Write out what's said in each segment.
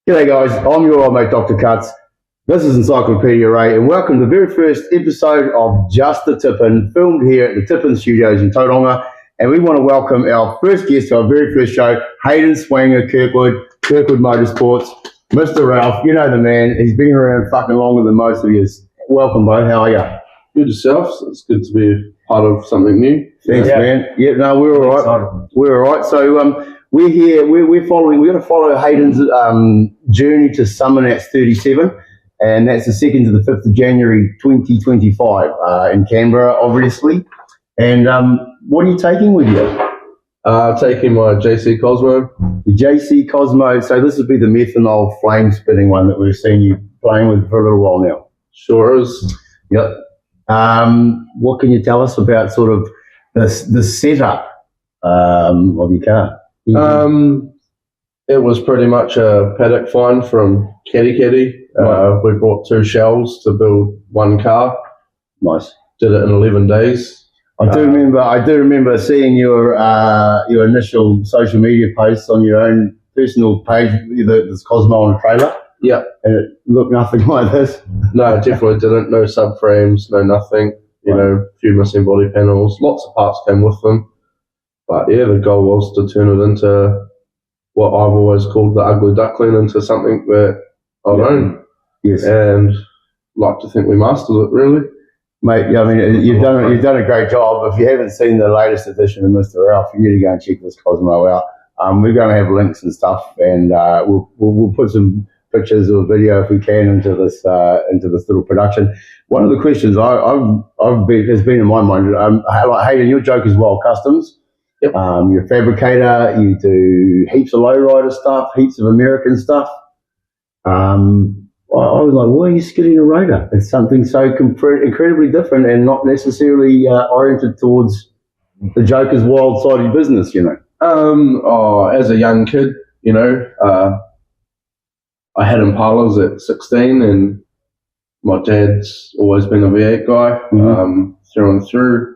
G'day guys, I'm your old mate Dr. Cuts. This is Encyclopedia Ray and welcome to the very first episode of Just the Tippin, filmed here at the Tippin Studios in Tauranga. And we want to welcome our first guest to our very first show, Hayden Swanga, Kirkwood Motorsports. Mr. Ralph, you know the man, he's been around fucking longer than most of you. Welcome, bro, how are you? Good yourself. It's good to be part of something new. Thanks, man. Yeah, no, we're all right. We're all right. So we're here. We're going to follow Hayden's journey to Summernats 37, and that's the 2nd to the 5th of January 2025 in Canberra, obviously. And what are you taking with you? Taking my JC Cosmo. The JC Cosmo. So this would be the methanol flame spinning one that we've seen you playing with for a little while now. Sure is. Yep. What can you tell us about sort of the setup of your car? It was pretty much a paddock find from Caddy. Right. We brought 2 shells to build one car. Nice. Did it in 11 days. I do remember seeing your initial social media posts on your own personal page. This Cosmo on a trailer. Yeah. And it looked nothing like this. No, it definitely didn't. No subframes, no nothing. You know, a few missing body panels. Lots of parts came with them. But yeah, the goal was to turn it into what I've always called the ugly duckling, into something that I own. Yes. And like to think we mastered it, really. Mate, I mean, you've done a great job. If you haven't seen the latest edition of Mr. Ralph, you need to go and check this Cosmo out. We're going to have links and stuff, and we'll put some pictures or video if we can into this little production. One of the questions has been in my mind, like Hayden, your joke is Wild Customs. Yep. You're a fabricator. You do heaps of lowrider stuff, heaps of American stuff. I was like, why are you skidding a rotor? It's something so incredibly different and not necessarily oriented towards the Joker's wild side of business, you know. As a young kid, you know, I had Impalas at 16, and my dad's always been a V8 guy, through and through.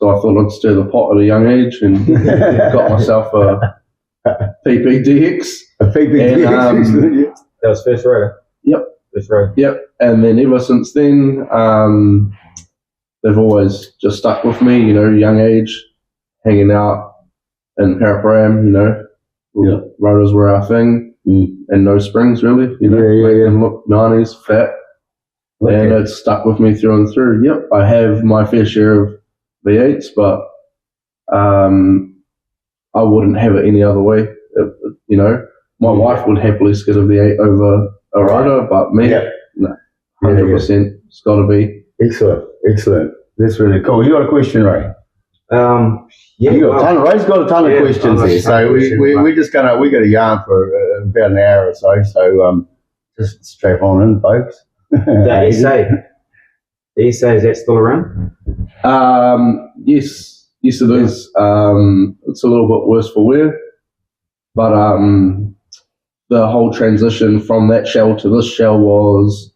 So I thought I'd stir the pot at a young age and got myself a PPDX. A PPDX. That was first rotor. Yep. First rotor. Yep. And then ever since then, they've always just stuck with me, you know, young age, hanging out in Paraparam, you know. Yeah. Rotors were our thing, and no springs, really, you know. Make them look 90s, fat. Okay. And it's stuck with me through and through. Yep, I have my fair share of V8s, but I wouldn't have it any other way. You know, my wife would happily skid a V8 over a rotor, but me, no, 100%. It's got to be. Excellent. That's really cool. You got a question, Ray? Yeah, Ray's got a ton of questions here, so we got a yarn for about an hour or so. So just strap on in, folks. The ESA, is that still around? Yes, it is. It's a little bit worse for wear, but the whole transition from that shell to this shell was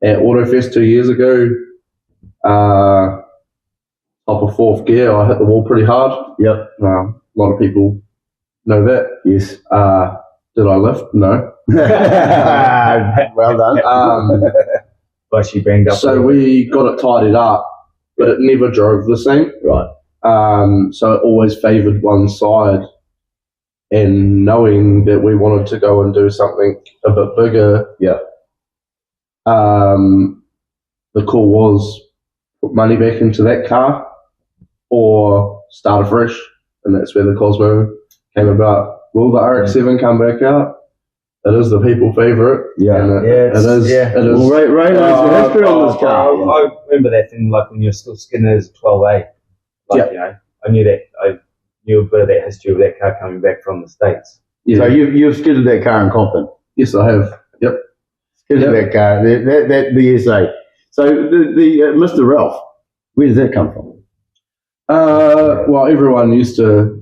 at Autofest 2 years ago. Top of 4th gear, I hit the wall pretty hard. Yep. A lot of people know that. Yes. Did I lift? No. Well done. But she banged up. So we got it tidied up, but it never drove the same. Right. So it always favoured one side. And knowing that we wanted to go and do something a bit bigger, the call was put money back into that car or start afresh, and that's where the Cosmo came about. Will the RX-7 come back out? It is the people favourite. It is. Well, Ray knows the history on this car. I remember that thing, like when you were still skidding as 12A. You know, I knew a bit of that history of that car coming back from the States. Yeah. So you've skidded that car in Compton? Yes, I have. Yep. Skidded that car. The SA. So the Mr. Ralph, where does that come from? Well, everyone used to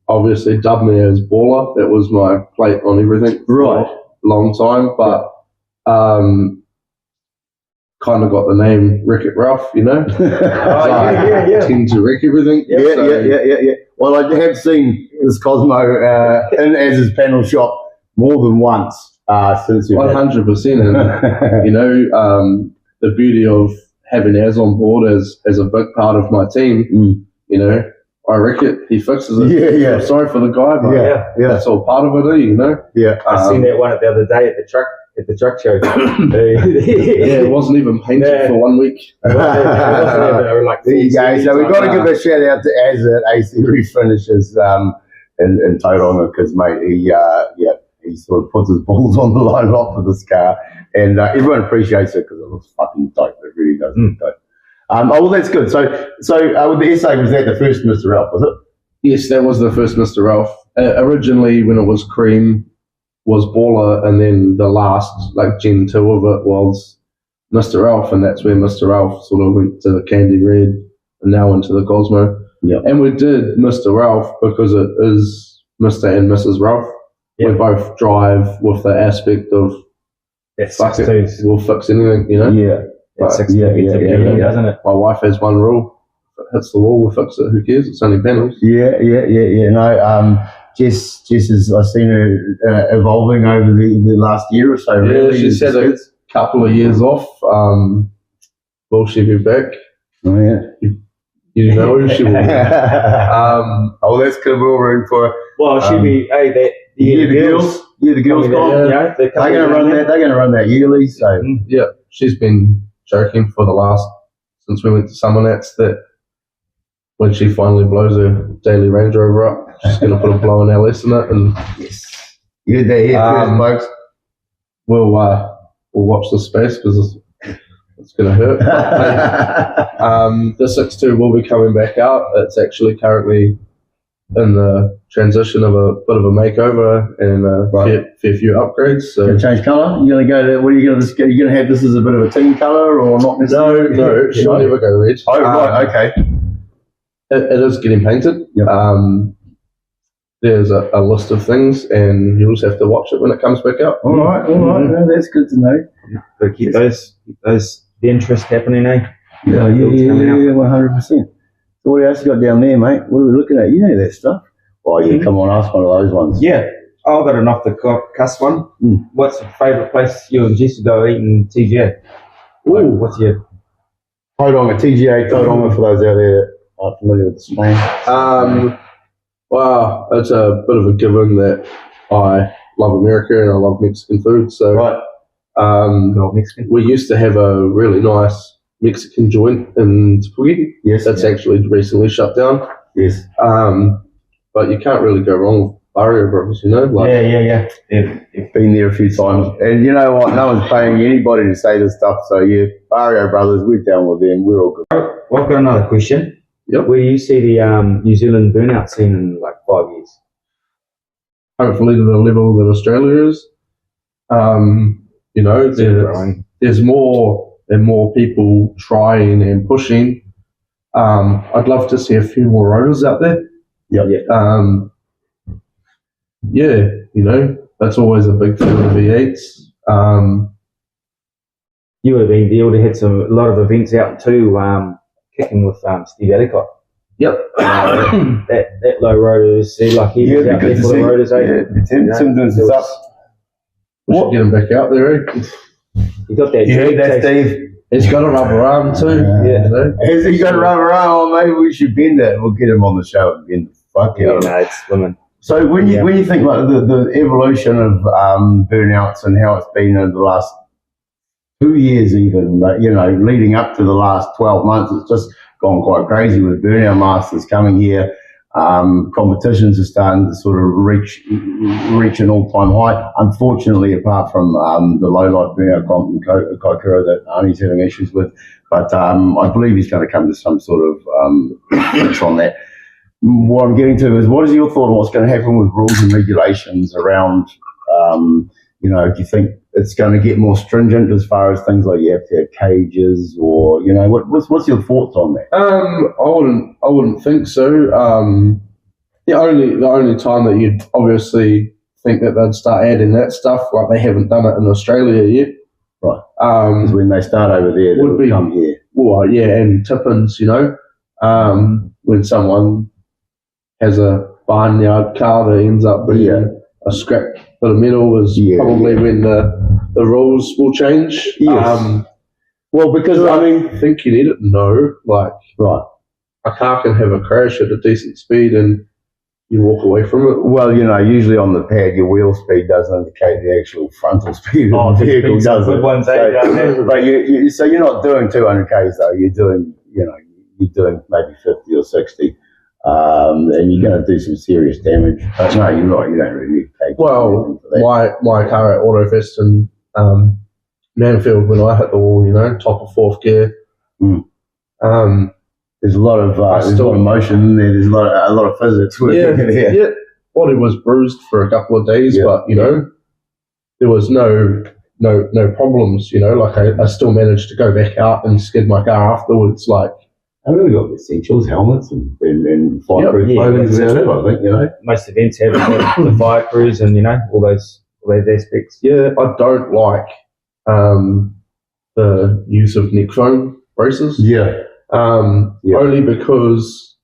obviously dub me as Baller. That was my plate on everything for a long time, but kind of got the name Wreck-It Ralph, you know. I tend to wreck everything. Yeah. Well, I have seen this Cosmo in as his panel shop more than once. Since you've 100%. And, you know, the beauty of having Az on board as a big part of my team, you know, I reckon he fixes it. Yeah. I'm sorry for the guy, but that's all part of it, you know? Yeah. I seen that one the other day at the truck show. Yeah, it wasn't even painted for 1 week. There you go. So we've got to give a shout out to Az at AC Refinishes in Tauranga, because, mate, he sort of puts his balls on the line a lot for this car, and everyone appreciates it because it looks fucking dope. It really does look dope. Well, that's good. So with the SA, was that the first Mr. Ralph, was it? Yes, that was the first Mr. Ralph. Originally, when it was cream, was Baller, and then the last, like, Gen 2 of it was Mr. Ralph, and that's where Mr. Ralph sort of went to the Candy Red and now into the Cosmo. Yeah. And we did Mr. Ralph because it is Mr. and Mrs. Ralph. Yep. We both drive with the aspect of, fuck it, we'll fix anything, you know? Yeah. Doesn't it? My wife has one rule: if it hits the wall, we'll fix it. Who cares? It's only panels. Yeah. No, Jess is, I've seen her evolving over the last year or so. Yeah, really. she's had a couple of years off. Will she be back? Oh yeah. You know she will. That's good. We'll room for her. Well, she'll be. Hey, the girls. Yeah, the girls gone. Yeah, they're going to run that. They're going to run that yearly. So yeah, she's been joking for the last, since we went to Summernats, that when she finally blows her daily Range Rover up, she's going to put a blowing LS in it. And yes, you did that here first, folks. We'll watch the space because it's going to hurt. The 6.2 will be coming back out. It's actually currently in the transition of a bit of a makeover and a fair few upgrades. So gonna change colour? You're going to go to, what are you going to, you're going to have this as a bit of a team colour or not necessarily? No, she'll never go red. Oh, right, okay. It is getting painted. Yep. There's a list of things, and you'll just have to watch it when it comes back out. All right. No, that's good to know. But keep those the interest happening, eh? Yeah, 100%. So what else you got down there, mate? What are we looking at? You know that stuff. Oh, yeah, come on, ask one of those ones. Yeah. I've got an off-the-cuff one. What's your favourite place you and Jess to go eating TGA? Ooh. What's your... Tauranga, TGA, Tauranga, for those out there that aren't familiar with the slang. Well, it's a bit of a given that I love America and I love Mexican food. So we used to have a really nice Mexican joint in Spaghetti. Yes. That's actually recently shut down. Yes. But you can't really go wrong with Barrio Brothers, you know? Like, yeah. You've been there a few times. And you know what? No one's paying anybody to say this stuff. So, yeah, Barrio Brothers, we're down with them. We're all good. Well, I've got another question. Yep. Where do you see the New Zealand burnout scene in like 5 years? Hopefully to the level that Australia is. You know, there's more and more people trying and pushing. I'd love to see a few more rotors out there. Yeah, you know, that's always a big thing with V8s. You would have been able to hit a lot of events out too, kicking with Steve Ellicott. Yep. That low rotors, see, like he was out there for the rotors, Tim doing some stuff. We should get him back out there, eh? He got that. You heard that, Steve? He's got a rubber arm too. Yeah. You know? Has he got a rubber arm? Oh, maybe we should bend that. We'll get him on the show and bend the fuck out. No, it's swimming. So when you think like the evolution of burnouts and how it's been in the last 2 years, even, you know, leading up to the last 12 months, it's just gone quite crazy with burnout masters coming here. Competitions are starting to sort of reach an all-time high. Unfortunately, apart from the low-life burnout comp in Kaikoura that Arnie's having issues with, but I believe he's going to come to some sort of fix on that. What I'm getting to is, what is your thought on what's going to happen with rules and regulations around, you know, do you think it's going to get more stringent as far as things like you have to have cages, or, you know, what's your thoughts on that? I wouldn't think so. The only time that you'd obviously think that they'd start adding that stuff, like they haven't done it in Australia yet. Right. Because when they start over there, they would come here. Well, yeah, and tip-ins, you know, when someone has a barnyard car that ends up being a scrap bit of metal is probably when the rules will change. Yes. Well, because I think you need to know, like, right. a car can have a crash at a decent speed and you walk away from it. Well, usually on the pad, your wheel speed doesn't indicate the actual frontal speed of the vehicle, does it? But so you're not doing 200 k's though. You're doing, you're doing maybe 50 or 60, and you're going to do some serious damage. But no, you're right. You don't really need to take. Well, my car at Autofest in Manfield, when I hit the wall, top of fourth gear. There's a lot of motion in there. There's a lot of physics working in here. Yeah, body was bruised for a couple of days, but there was no problems. Like I still managed to go back out and skid my car afterwards. Like, I've really got the essentials, helmets and fireproof clothing. I think most events have the fire crews and all those aspects. Yeah, I don't like the use of neck foam braces. Yeah. Only because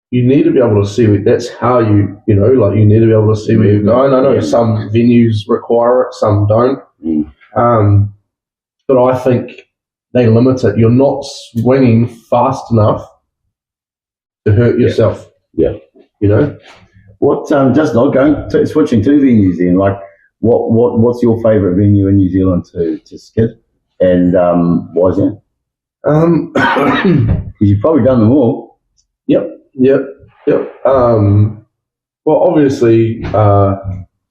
you need to be able to see that's how you need to be able to see where you're going. I know some venues require it, some don't. But I think they limit it. You're not swinging fast enough to hurt yourself. Yeah. What, just not switching to venues then, like what's your favourite venue in New Zealand to skid, and why is that? Because you've probably done them all. Yep. Well, obviously,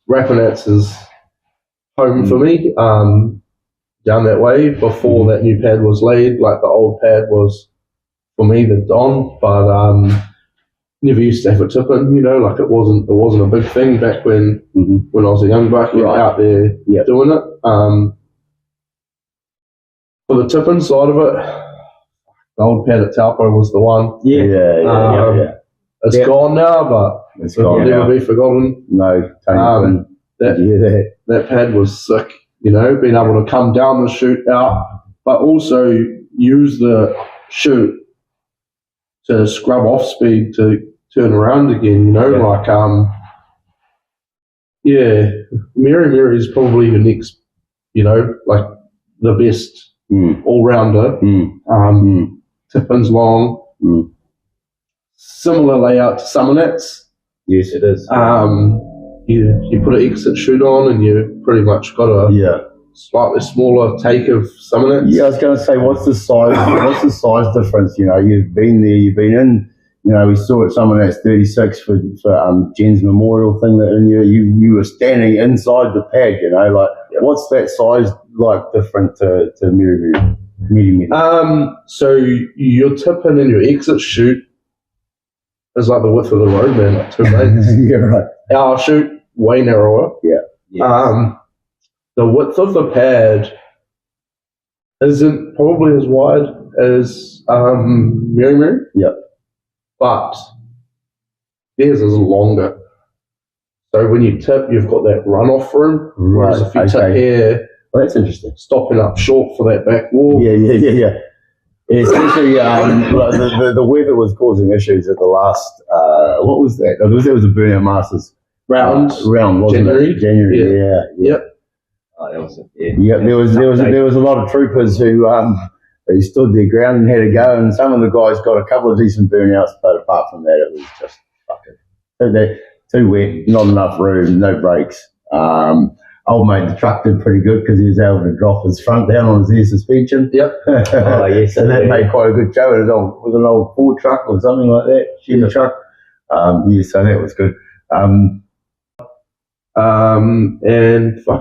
Summernats is home for me. Down that way before that new pad was laid, like the old pad was for me the Don, but never used to have a tip-in. Like it wasn't a big thing back when I was a young buck out there doing it. For the tip-in side of it, the old pad at Taupo was the one. Yeah. It's gone now, but it'll never be forgotten. No, that pad was sick, being able to come down the chute out, but also use the chute to scrub off speed to turn around again, Mary is probably the next, like the best all-rounder. Tip-in's long. Similar layout to Summernats. Yes, it is. You put an exit chute on and you pretty much got a slightly smaller take of Summernats. Yeah, I was going to say, what's the size difference? You've been there, you've been in. We saw at Summernats 36 for Jen's memorial thing, and you were standing inside the pad. What's that size like different to medium? So your tip-in and your exit chute is like the width of the road, man, like 2 lanes. Yeah, right. Our chute way narrower. Yeah. The width of the pad isn't probably as wide as Mary. Yeah. But theirs is longer. So when you tip, you've got that runoff room. Whereas if you tip here, well, that's interesting. Stopping up short for that back wall. Yeah. Especially the weather was causing issues at the last. What was that? It was the Burnout Masters round, wasn't January. it? January. Yeah. Oh, that was it. Yeah. There was a lot of troopers who stood their ground and had a go, and some of the guys got a couple of decent burnouts, but apart from that, it was just fucking too wet, not enough room, no brakes. Old mate, the truck did pretty good because he was able to drop his front down on his air suspension. Yep. So that made quite a good show. It was an old Ford truck or something like that, Chevy truck. So that was good. And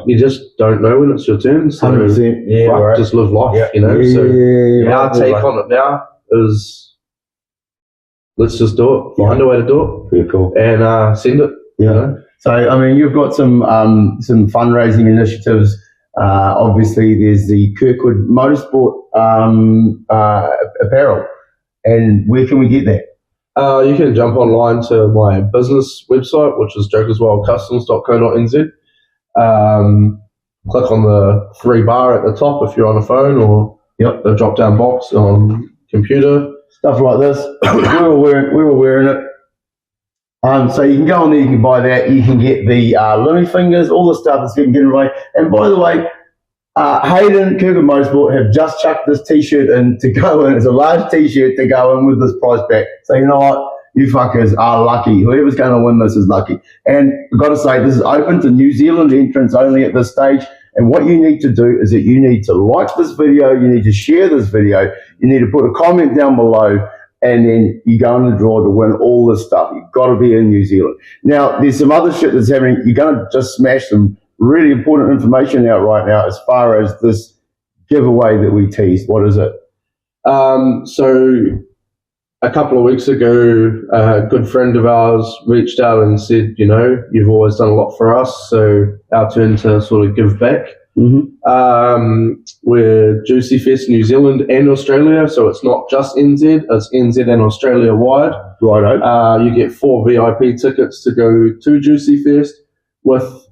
you just don't know when it's your turn. So 100%. Just live life, Our take on it now is let's just do it. Find a way to do it. Pretty cool. And send it. So, you've got some fundraising initiatives. Obviously, there's the Kirkwood Motorsport apparel. And where can we get that? You can jump online to my business website, which is jokerswildcustoms.co.nz. Click on the 3 bar at the top if you're on a phone, or the drop-down box on computer. Stuff like this. we were wearing it. So you can go on there, you can buy that. You can get the Limmy Fingers, all the stuff that's getting away. And by the way, Hayden, Kirkwood Motorsport have just chucked this T-shirt in to go in. It's a large T-shirt to go in with this prize pack. So you know what? You fuckers are lucky. Whoever's going to win this is lucky. And I've got to say, this is open to New Zealand entrants only at this stage. And what you need to do is that you need to like this video, you need to share this video, you need to put a comment down below, and then you go in the draw to win all this stuff. You've got to be in New Zealand. Now, there's some other shit that's happening. You're going to just smash some really important information out right now as far as this giveaway that we teased. What is it? So a couple of weeks ago, a good friend of ours reached out and said, you know, you've always done a lot for us, so our turn to sort of give back. We're Juicy Fest New Zealand and Australia, so it's not just NZ, it's NZ and Australia wide. Righto. You get 4 VIP tickets to go to Juicy Fest with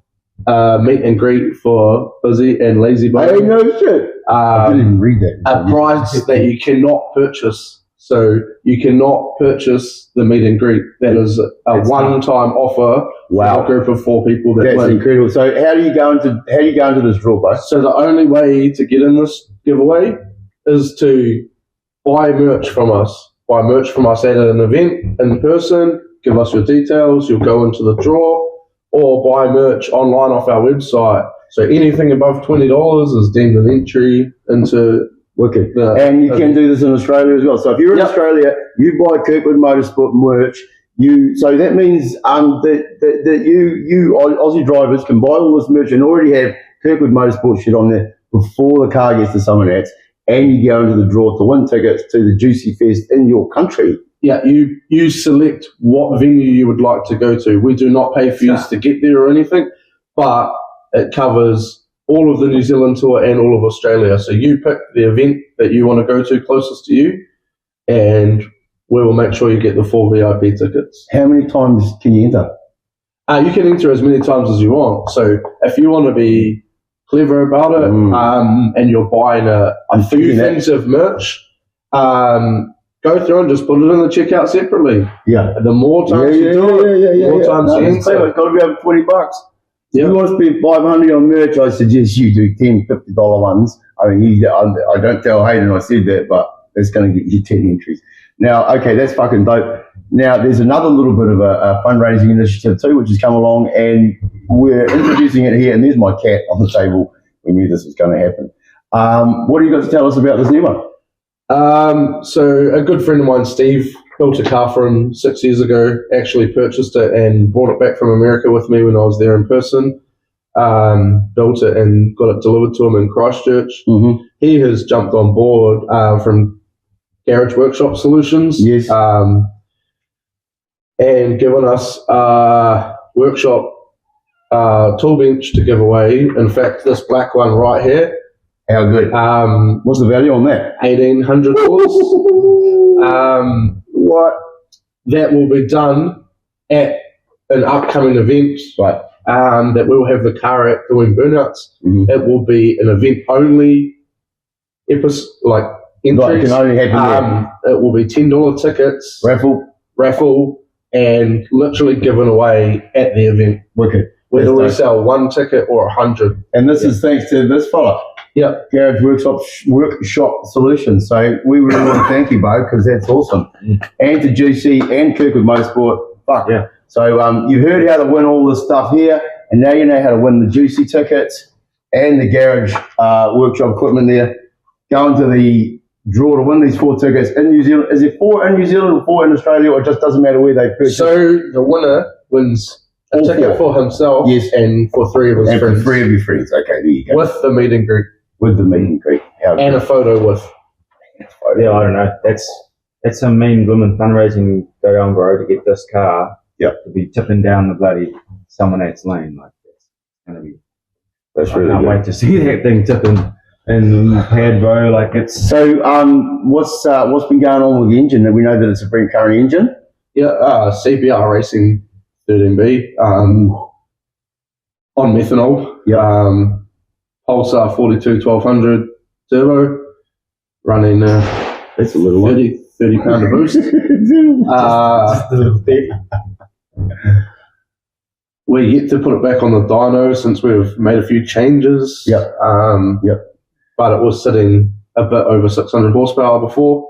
meet and greet for Busy and Lazy Boy. Hey, no shit. I didn't even read that. A prize that you cannot purchase. So you cannot purchase the meet and greet. That is a one-time offer for a group of 4 people. That's incredible. So how do you go into this draw, bro? So the only way to get in this giveaway is to buy merch from us. Buy merch from us at an event in person. Give us your details. You'll go into the draw, or buy merch online off our website. So anything above $20 is deemed an entry into. Wicked. And you can do this in Australia as well. So if you're in Australia, you buy Kirkwood Motorsport merch. So that means that you Aussie drivers can buy all this merch and already have Kirkwood Motorsport shit on there before the car gets to Summernats, and you go into the draw to win tickets to the Juicy Fest in your country. Yeah, you select what venue you would like to go to. We do not pay fees to get there or anything, but it covers all of the New Zealand tour and all of Australia. So you pick the event that you want to go to closest to you, and we will make sure you get the 4 VIP tickets. How many times can you enter? You can enter as many times as you want. So if you want to be clever about it, and you're buying a few things of merch, go through and just put it in the checkout separately. Yeah. The more times you do it, the more times you enter. It's got to be over $20. If you want to spend $500 on merch, I suggest you do $10, $50 ones. I mean, I don't tell Hayden I said that, but it's going to get you 10 entries. Now, okay, that's fucking dope. Now, there's another little bit of a fundraising initiative too, which has come along, and we're introducing it here. And there's my cat on the table. We knew this was going to happen. What do you got to tell us about this new one? So a good friend of mine, Steve, built a car for him 6 years ago, actually purchased it and brought it back from America with me when I was there in person, built it and got it delivered to him in Christchurch. He has jumped on board from Garage Workshop Solutions, and given us a workshop tool bench to give away. In fact, this black one right here. How good? What's the value on that? $1,800. What? That will be done at an upcoming event, right? That we'll have the car at doing Burnouts. It will be an event only episode, like entries. Can only happen it will be $10 tickets, raffle, and literally given away at the event. Wicked. Whether we sell 1 ticket or 100. And this is thanks to this fella. Yep. Garage Workshop Solutions. So we really want to thank you, Bo, because that's awesome. And to Juicy and Kirkwood Motorsport. Fuck. Yeah. So you heard how to win all this stuff here, and now you know how to win the Juicy tickets and the Garage Workshop equipment there. Go into the draw to win these 4 tickets in New Zealand. Is it 4 in New Zealand or 4 in Australia, or it just doesn't matter where they purchase? So the winner wins a ticket for himself, and for 3 of his friends. And for 3 of your friends. Okay, there you go. With the meet and greet. With the meet and greet. And a photo with. Yeah, I don't know. That's some mean blooming fundraising go on, bro, to get this car to be tipping down the bloody Summernats lane. Like, that's going to be. That's really I can't wait to see that thing tipping in the pad, bro. Like, it's. So, what's been going on with the engine? We know that it's a Brent Current engine. Yeah, CBR Racing 13B on methanol. Yeah. Pulsar 42 1200 turbo, running that's a little 30 pounder boost. Just a little bit. We get to put it back on the dyno since we've made a few changes. Yep. But it was sitting a bit over 600 horsepower before.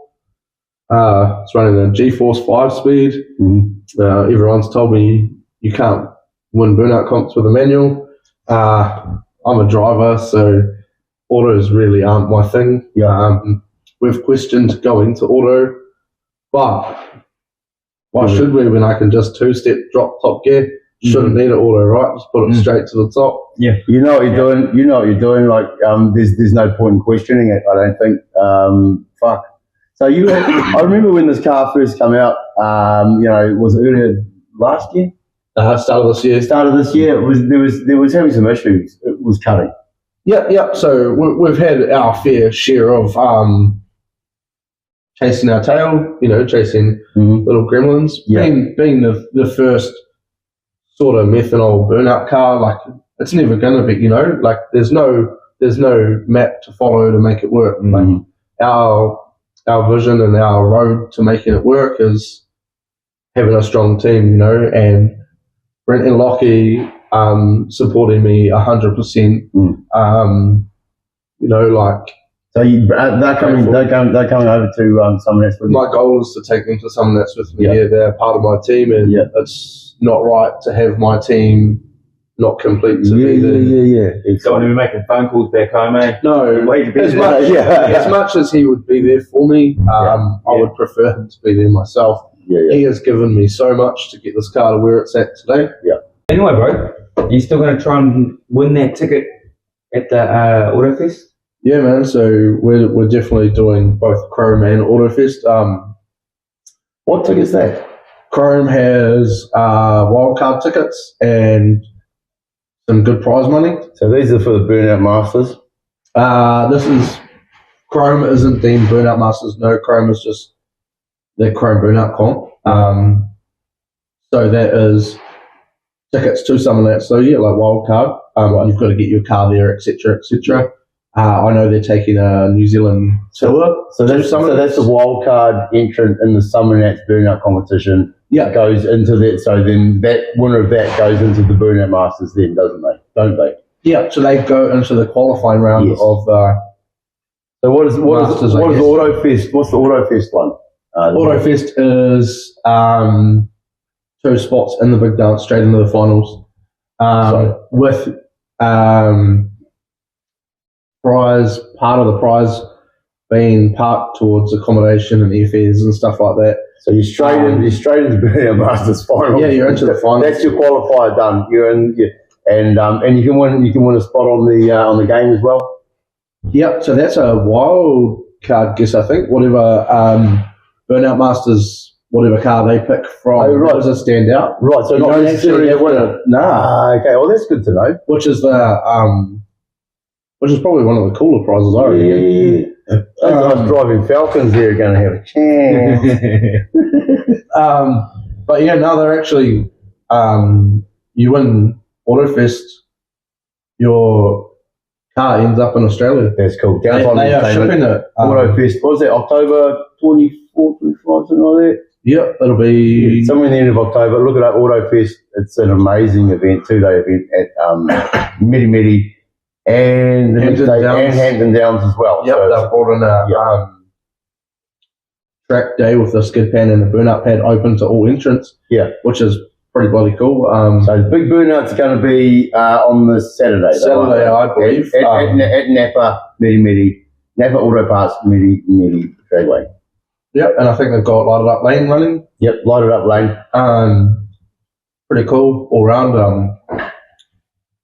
It's running a G-Force 5-speed. Everyone's told me you can't win burnout comps with a manual. I'm a driver, so autos really aren't my thing. We've questioned going to auto, but why should we when I can just two-step drop top gear? Shouldn't need an auto, right? Just put it straight to the top. Yeah, you know what you're doing. You know what you're doing. Like, there's no point in questioning it. I don't think. Fuck. So I remember when this car first came out. Was it earlier last year? Start of this year. Start of this year. There was having some issues. It was cutting. Yeah. So we've had our fair share of chasing our tail. Chasing little gremlins. Yeah. Being the first sort of methanol burnout car, like it's never going to be, like there's no map to follow to make it work. Like our vision and our road to making it work is having a strong team, and Brent and Lockie supporting me 100%. Like. So they're coming over to Summernats with you. My goal is to take them to Summernats with me. Yeah, they're part of my team, and it's not right to have my team not complete to be there. Yeah. Don't want to be making phone calls back home, eh? No, as much as he would be there for me, I would prefer him to be there myself. He has given me so much to get this car to where it's at today. Anyway, bro, are you still going to try and win that ticket at the Autofest? Yeah, man. So we're definitely doing both Chrome and Autofest. What ticket's that? Chrome has wildcard tickets and some good prize money. So these are for the Burnout Masters? Chrome isn't deemed Burnout Masters. No, Chrome is just the Chrome Burnout comp. So that is tickets to Summernats. So like wildcard. You've got to get your car there, etc., etc. I know they're taking a New Zealand tour. So that's a wild card entrant in the Summernats Burnout competition. Yeah, goes into that. So then that winner of that goes into the Burnout Masters. Then don't they? Yeah. So they go into the qualifying round of. So what is Autofest? What's the Autofest one? Autofest is 2 spots in the big dance straight into the finals. With part of the prize being parked towards accommodation and airfares and stuff like that. So you're straight into Burnout Masters final. Yeah, you're into the final. That's your qualifier done. You're in, and you can win a spot on the game as well. Yep. So that's a wild card guess, I think. Whatever Burnout Masters, whatever car they pick from, does a stand out. Right. So not necessarily a winner. Okay. Well, that's good to know. Which is probably one of the cooler prizes, I reckon. Those nice driving Falcons there are going to have a chance. But they're actually, you win Autofest, your car ends up in Australia. That's cool. They are shipping it. Autofest, what was that, October 24th, 25, something like that? Yep, it'll be somewhere in the end of October. Look it up, Autofest. It's an amazing event, 2-day event at Midi and Hampton Downs as well. Yep, they've brought in a track day with the skid pan and the burnout pad open to all entrants. Yeah, which is pretty bloody cool. So the big burnout's going to be on the Saturday. I believe at Napa Napa Auto Parts Midi Dragway. Yep, and I think they've got lighted up lane running. Yep, lighted up lane. Pretty cool all round.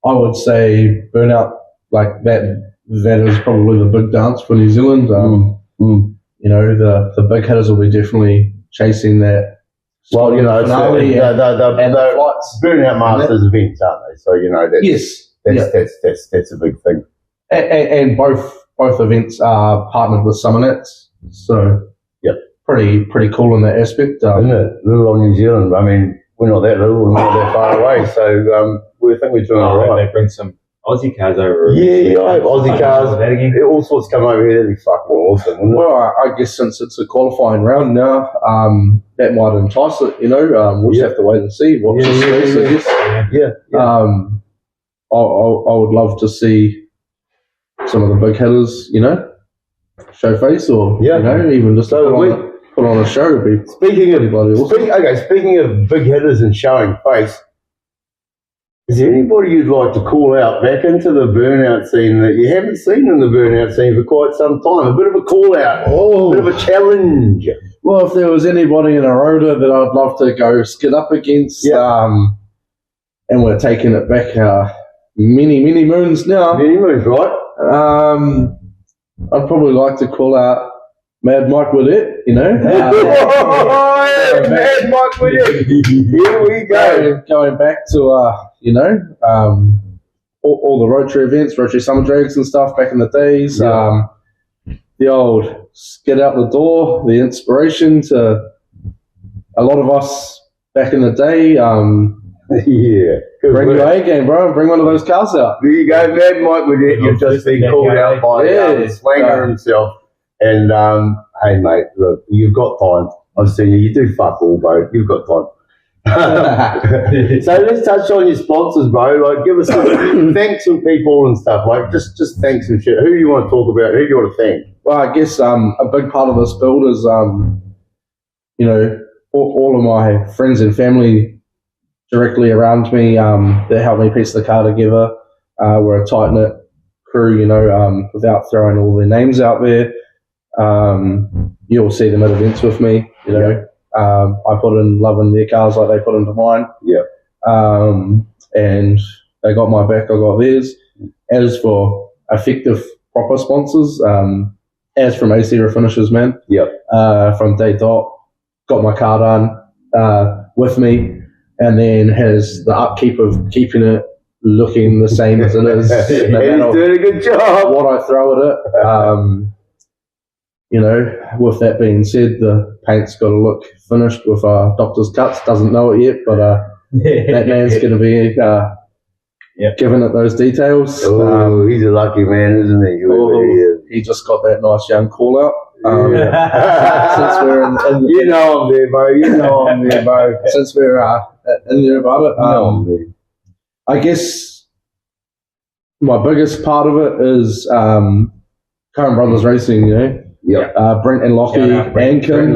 I would say burnout. Like that is probably the big dance for New Zealand. The big hitters will be definitely chasing that. Well, finale the flights. Burnout Masters events, aren't they? So that's a big thing. And both events are partnered with Summernats, so pretty cool in that aspect. Isn't it? Little on New Zealand. I mean, we're not that little, we're not that far away, so we think we're doing all right. They bring some Aussie cars over. Yeah, Aussie cars. That again. All sorts come over here. That'd be fucking awesome, wouldn't it? Well, I guess since it's a qualifying round now, that might entice it. We'll just have to wait and see what the space, I guess. Yeah. I would love to see some of the big hitters, show face, or even just put on a show. It'd be Speaking awesome. speaking of big hitters and showing face, is there anybody you'd like to call out back into the burnout scene that you haven't seen in the burnout scene for quite some time? A bit of a call out, a bit of a challenge. Well, if there was anybody in a rotor that I'd love to go skid up against, and we're taking it back many moons now. Many moons, right? I'd probably like to call out Mad Mike Woodett, Mad Mike Woodett. Here we go. Going back to, all the rotary events, rotary summer drags and stuff back in the days. Yeah. The old skid out the door, the inspiration to a lot of us back in the day. Yeah. Bring your A game, bro. Bring one of those cars out. There you go, Mad Mike Woodett. You've just been called out by Swanga himself. And, hey, mate, look, you've got time. I've seen you. You do fuck all, bro. You've got time. So let's touch on your sponsors, bro. Like, give us thank some people and stuff. Like, just thank some shit. Who do you want to talk about? Who do you want to thank? Well, I guess a big part of this build is, all of my friends and family directly around me that helped me piece the car together. We're a tight-knit crew, without throwing all their names out there. You'll see them at events with me, I put in love in their cars like they put into mine. And they got my back, I got theirs. As for effective, proper sponsors, as from AC Refinishes, man. From day dot, got my car done with me, and then has the upkeep of keeping it looking the same as it is. No matter he's doing a good job. what I throw at it. With that being said, the paint's got to look finished with doctor's cuts. Doesn't know it yet, but that man's going to be giving it those details. Oh, he's a lucky man, isn't he? He just got that nice young call out. Since we're in you know I'm there, bro. You know I'm there, bro. Since we're in there about it, I guess my biggest part of it is Current Brothers Racing, Brent and Lockie and Kim.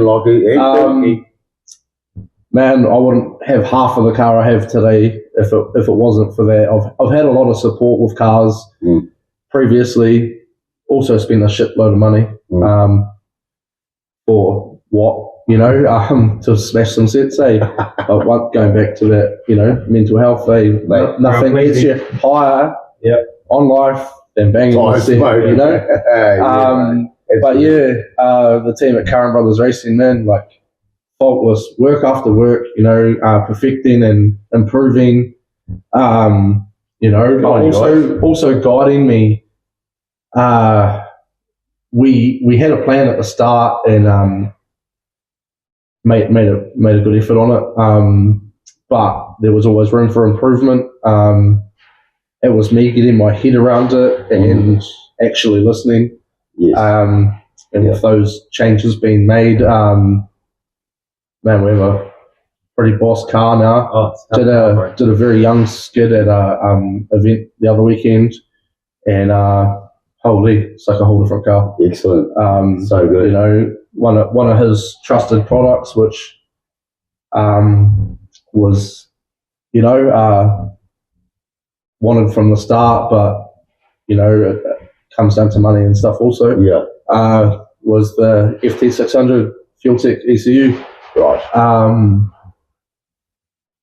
Man, I wouldn't have half of the car I have today if it wasn't for that. I've had a lot of support with cars previously. Also spent a shitload of money for what, to smash some sets, but going back to that, mental health, nothing gets you higher on life than banging the set, But the team at Current Brothers Racing, man, like faultless work after work, perfecting and improving, also guiding me. We had a plan at the start and made a good effort on it, but there was always room for improvement. It was me getting my head around it and actually listening. And with those changes being made, man, we have a pretty boss car now. Did a very young skid at a event the other weekend, and holy, it's like a whole different car. Excellent. So good. One of his trusted products, which was wanted from the start, but it comes down to money and stuff also. Was the FT600 FuelTech ECU. Right.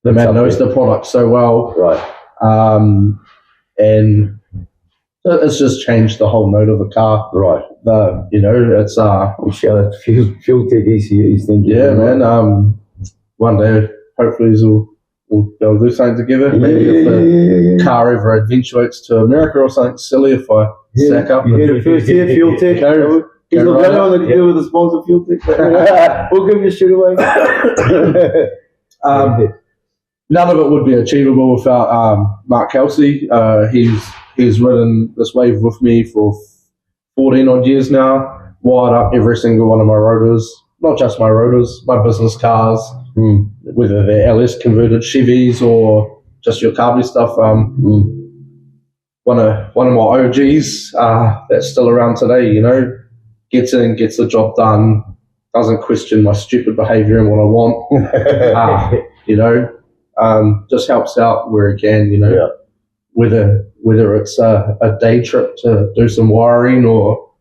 The man knows the product so well. Right. And it's just changed the whole note of the car. Right. It's shout out to FuelTech ECUs. Man. One day, hopefully, we'll be able to do something together. Maybe if the car ever eventuates to America or something silly, if I stack up. You hear the first here, FuelTech. He's not going on to deal with the sponsor, FuelTech. We'll give you a shit away. None of it would be achievable without Mark Kelsey. He's He's ridden this wave with me for 14 odd years now, wired up every single one of my rotors, not just my rotors, my business cars, whether they're LS converted Chevys or just your carby stuff. One of my OGs that's still around today, you know, gets in, gets the job done, doesn't question my stupid behaviour and what I want, you know, just helps out where he can, you know, whether it's a day trip to do some wiring or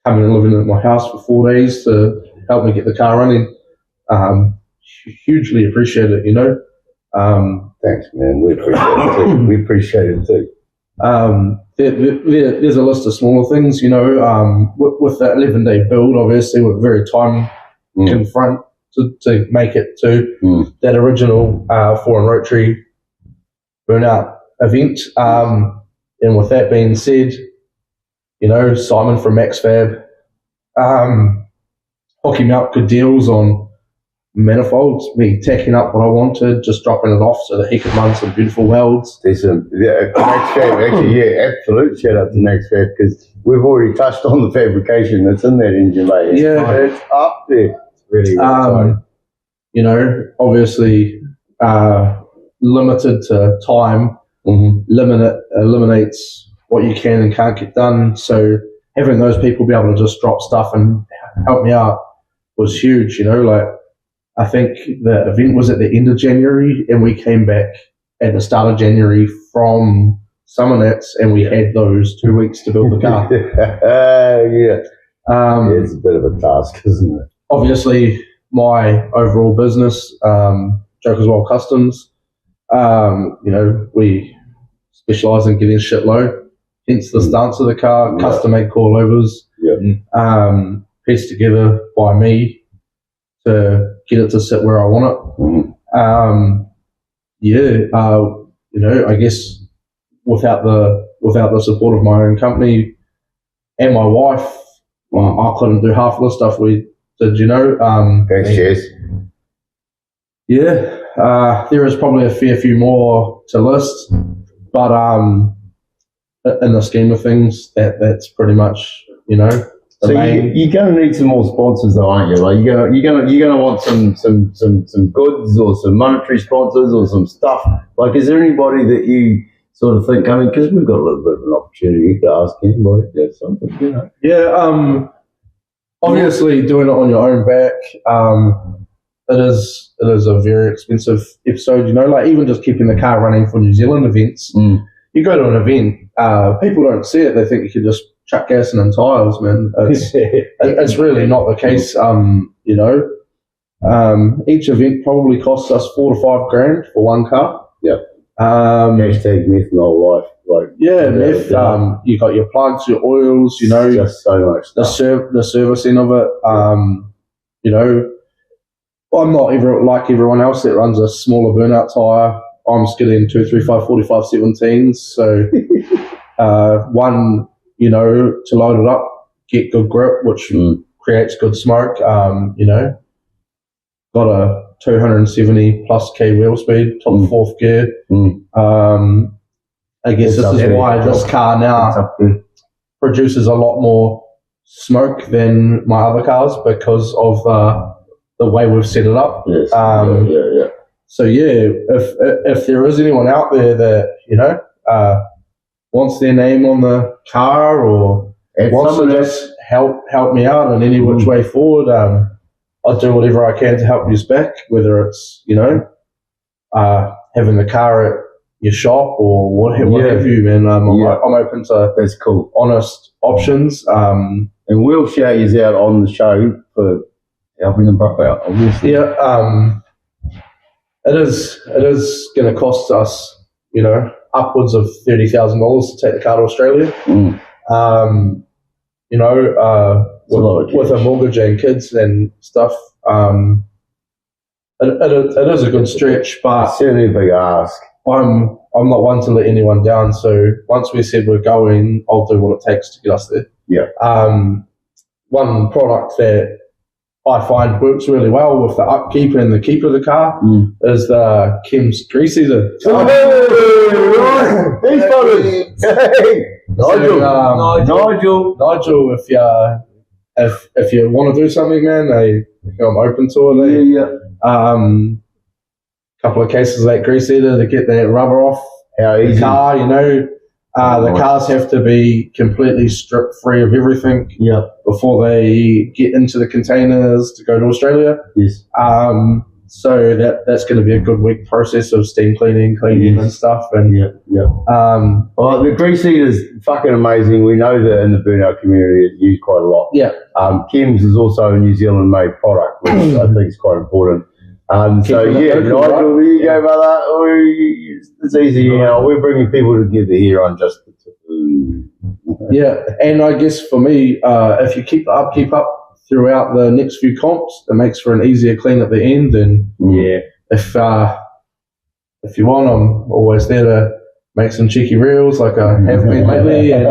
coming and living at my house for 4 days to help me get the car running. Hugely appreciate it, you know. Thanks, man. We appreciate it too. We appreciate it too. There's a list of smaller things, you know. With that 11-day build, obviously, we're very time confront to make it to that original foreign rotary burnout event. And with that being said, you know, Simon from MaxFab hooking me up good deals on manifolds, me tacking up what I wanted, just dropping it off so that he could run some beautiful welds. Decent. Yeah, MaxFab, actually, yeah, absolute shout out to MaxFab because we've already touched on the fabrication that's in that engine bay. It's up there. It's really exciting. You know, obviously limited to time, eliminates what you can and can't get done. So having those people be able to just drop stuff and help me out was huge, you know, like I think the event was at the end of January and we came back at the start of January from Summernats and we had those 2 weeks to build the car. It's a bit of a task, isn't it? Obviously, my overall business, Jokers Wild Customs, you know, we specialise in getting shit low, hence the stance of the car, custom-made coilovers, pieced together by me to get it to sit where I want it. You know, I guess without the support of my own company and my wife, I couldn't do half of the stuff we did, you know. Thanks, Jess. Yeah, there is probably a fair few more to list, but in the scheme of things, that's pretty much, you know. So you're going to need some more sponsors, though, aren't you? Like you're going to want some goods or some monetary sponsors or some stuff. Like, is there anybody that you sort of think? I mean, because we've got a little bit of an opportunity to ask anybody if there's something, you know. Yeah. Obviously, doing it on your own back, it is a very expensive episode. You know, like even just keeping the car running for New Zealand events. You go to an event, people don't see it. They think you can just chuck gas in tyres, man. It's really not the case. You know, each event probably costs us $4 to $5 grand for one car. Yeah. Hashtag methanol life. Like, meth. You got your plugs, your oils. You know, just so much stuff. The servicing of it. You know, I'm not like everyone else that runs a smaller burnout tyre. I'm skidding 235 45 17s. So one, you know, to load it up, get good grip, which creates good smoke. You know, got a 270 plus K wheel speed, top fourth gear. I guess this is why this car now produces a lot more smoke than my other cars because of the way we've set it up. Yes. So yeah, if there is anyone out there that, you know, wants their name on the car or wants to just help me out in any which way forward, I'll do whatever I can to help you back, whether it's, you know, having the car at your shop or what have you, man. I'm open to that's cool, honest options. And we'll shout you out on the show for helping them out, obviously. Yeah, it is going to cost us, you know, upwards of $30,000 to take the car to Australia. You know, with a mortgage and kids and stuff, it is a good stretch, but it's certainly a big ask. I'm not one to let anyone down. So once we said we're going, I'll do what it takes to get us there. Yeah. One product that I find works really well with the upkeep and the keep of the car is the Kim's grease eater. These fellas. Nigel. If you want to do something, man, I'm open to it. Couple of cases of that grease eater to get that rubber off the car, the cars have to be completely stripped free of everything before they get into the containers to go to Australia. Yes. So that's going to be a good week process of steam cleaning and stuff. And well, the grease eater is fucking amazing. We know that in the Burnout community it's used quite a lot. Yeah. Kim's is also a New Zealand made product, which I think is quite important. Nigel, there you go, brother. It's easy, we're bringing people together here on Just the Tip. Yeah, and I guess for me, if you keep the upkeep up throughout the next few comps, it makes for an easier clean at the end. And if you want, I'm always there to make some cheeky reels like I have been lately, and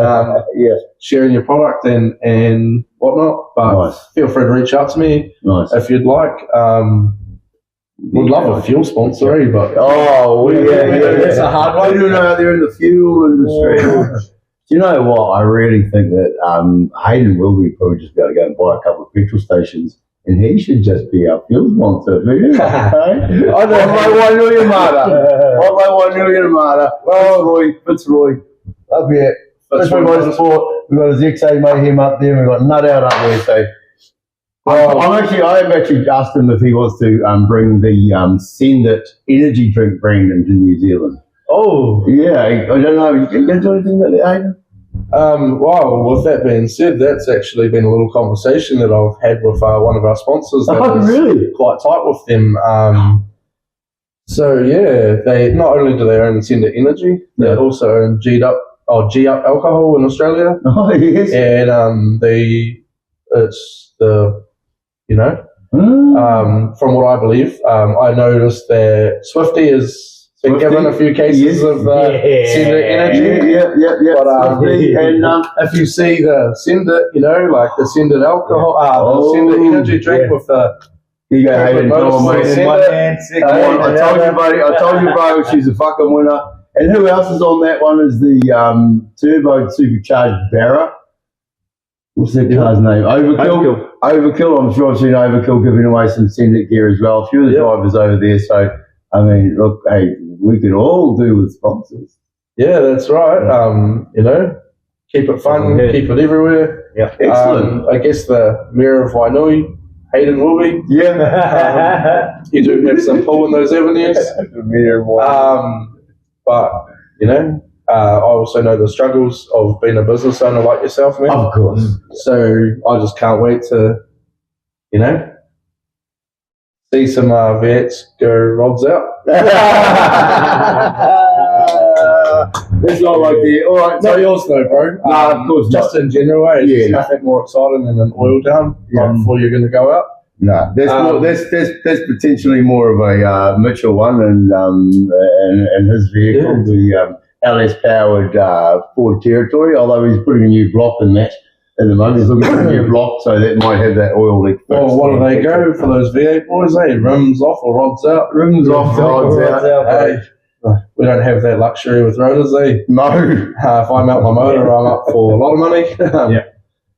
sharing your product and whatnot. But feel free to reach out to me if you'd like. Would love a fuel sponsor, but it's a hard one. You know, out there in the fuel industry. Do you know what? I really think that Hayden will be probably just going to go and buy a couple of petrol stations, and he should just be our fuel sponsor. I know 1 million martyr. Fitzroy. Up here. Fitzroy Motorsport. We've got a ZXA Mayhem up there. We've got Nut Out up there. So. I have actually asked him if he wants to bring the Send It energy drink brand into New Zealand. Oh. Yeah, I don't know. You going to do anything about that, Hayden? Well, with that being said, that's actually been a little conversation that I've had with one of our sponsors. Really? Quite tight with them. They not only do they own Send It Energy, they also own G Up Alcohol in Australia. Oh, yes. And from what I believe, I noticed that Swifty has been given a few cases of Send It Energy. But if you see the Send It, like the Send It alcohol, the Send It energy drink with the. You go, Hayden, I told you, bro, she's a fucking winner. And who else is on that one is the turbo supercharged Barra. What's that car's name? Overkill. I'm sure I've seen Overkill giving away some Send It gear as well. A few of the drivers over there. So, I mean, look, hey, we could all do with sponsors. Yeah, that's right. Keep it fun, keep it everywhere. Yeah, excellent. I guess the Mayor of Wainui, Hayden will be. Yeah. You do have some pull in those avenues. The Mayor of Wainui. But, I also know the struggles of being a business owner like yourself, man. Of course. So I just can't wait to, see some V8s go rods out. It's not like the all right. Not yours though, bro. No, of course just not. In general, there's nothing more exciting than an oil down before you're going to go out. No, there's potentially more of a Mitchell one and his vehicle, the LS powered Ford Territory. Although he's putting a new block in that at the moment, he's looking for a new block, so that might have that oil leak. Well, what do they go for those V8 boys? Rims off or rods out? Rims off, rods out. Hey, we don't have that luxury with rotors, No. If I melt my motor, I'm up for a lot of money.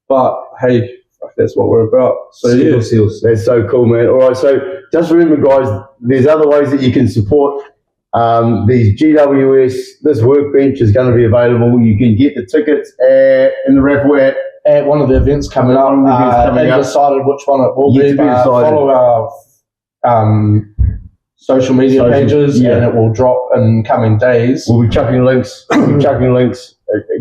But hey, that's what we're about. So seals. That's so cool, man. All right, so just remember, guys, there's other ways that you can support these GWS. This workbench is going to be available. You can get the tickets in the raffle at one of the events coming up. Decided which one it will be. Follow our social media pages, and it will drop in coming days. We'll be chucking links.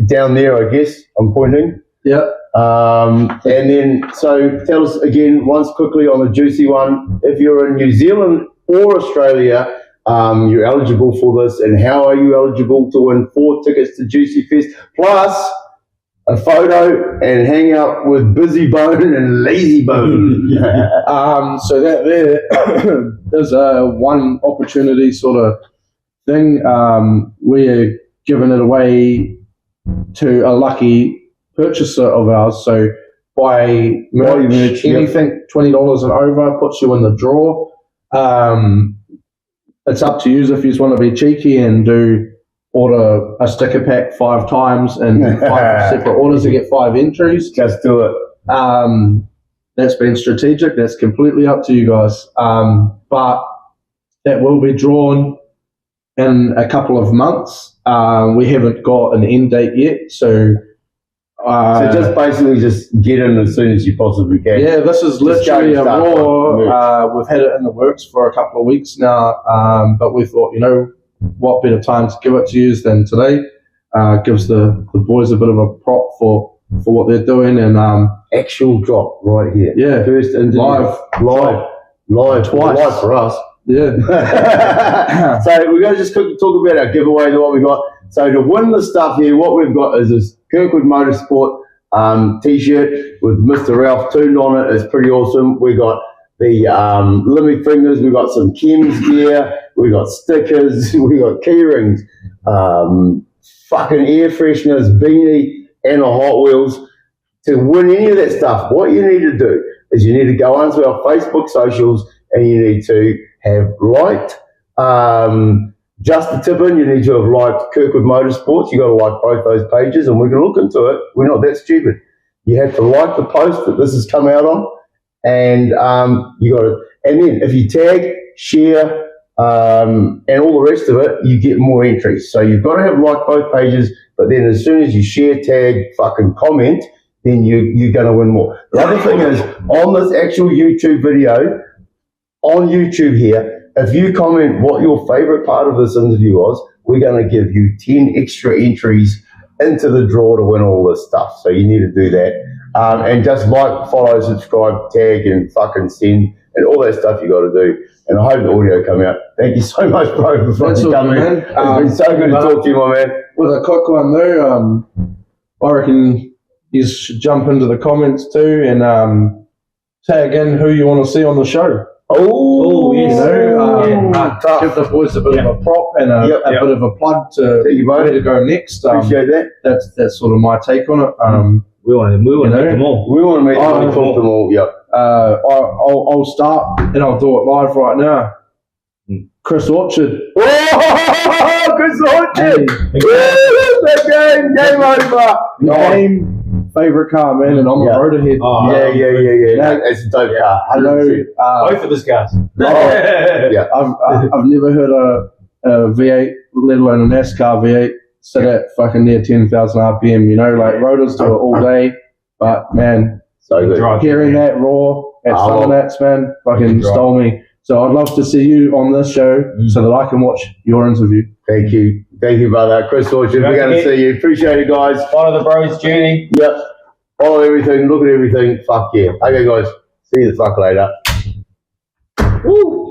Down there, I guess. I'm pointing. Yeah. And then, so tell us again once quickly on the juicy one. If you're in New Zealand or Australia, you're eligible for this, and how are you eligible to win 4 tickets to Juicy Fest plus a photo and hang out with Busy Bone and Lazy Bone? So that there's a one opportunity sort of thing. We're giving it away to a lucky purchaser of ours. So buy merch, anything $20 and over puts you in the draw. It's up to you if you just want to be cheeky and order a sticker pack 5 times and 5 separate orders to get 5 entries. Just do it. That's been strategic. That's completely up to you guys. But that will be drawn in a couple of months. We haven't got an end date yet, so just basically just get in as soon as you possibly can. Yeah, this is literally a raw. We've had it in the works for a couple of weeks now, but we thought, what better time to give it to you than today? Gives the boys a bit of a prop for what they're doing, and actual drop right here. Yeah, first and live twice. Live for us. Yeah. So we're going to just quickly talk about our giveaway and what we got. So to win the stuff here, what we've got is this Kirkwood Motorsport t-shirt with Mr. Ralph tuned on it. It's pretty awesome. We got the Limmy Fingers. We got some Kim's gear. We got stickers. We got key rings, fucking air fresheners, beanie, and a Hot Wheels. To win any of that stuff, what you need to do is you need to go onto our Facebook socials and you need to have liked Just the Tippin. You need to have liked Kirkwood Motorsports. You got to like both those pages, and we can look into it. We're not that stupid. You have to like the post that this has come out on, and you got to. And then if you tag, share, and all the rest of it, you get more entries. So you've got to have liked both pages. But then as soon as you share, tag, fucking comment, then you're going to win more. The other thing is on this actual YouTube video. On YouTube here, if you comment what your favourite part of this interview was, we're going to give you 10 extra entries into the draw to win all this stuff. So you need to do that. And just like, follow, subscribe, tag, and fucking send, and all that stuff you got to do. And I hope the audio come out. Thank you so much, bro, for fucking coming in. It's been so good to talk to you, my man. With a quick one though, I reckon you should jump into the comments too and tag in who you want to see on the show. Oh, yes. Give the boys a bit of a prop and a bit of a plug to where to go next. Appreciate that. That's sort of my take on it. We want to meet them all. We want to meet them and talk them all. Yep. I'll start and I'll do it live right now. Chris Orchard. Oh, Chris Orchard! Game over. Game favourite car, man, and I'm a rotorhead. Yeah. It's a dope car. I know both of us guys. Yeah, I've never heard a V8, let alone a NASCAR V8, sit at fucking near 10,000 RPM. Like rotors do it all day, but man, so good. Hearing that raw at Summernats, man, fucking stole me. So I'd love to see you on this show so that I can watch your interview. Thank you, brother. Chris Orchard, we're going to see you. Appreciate it, guys. Follow the bros' journey. Yep. Follow everything. Look at everything. Fuck yeah. Okay, guys. See you the fuck later. Woo.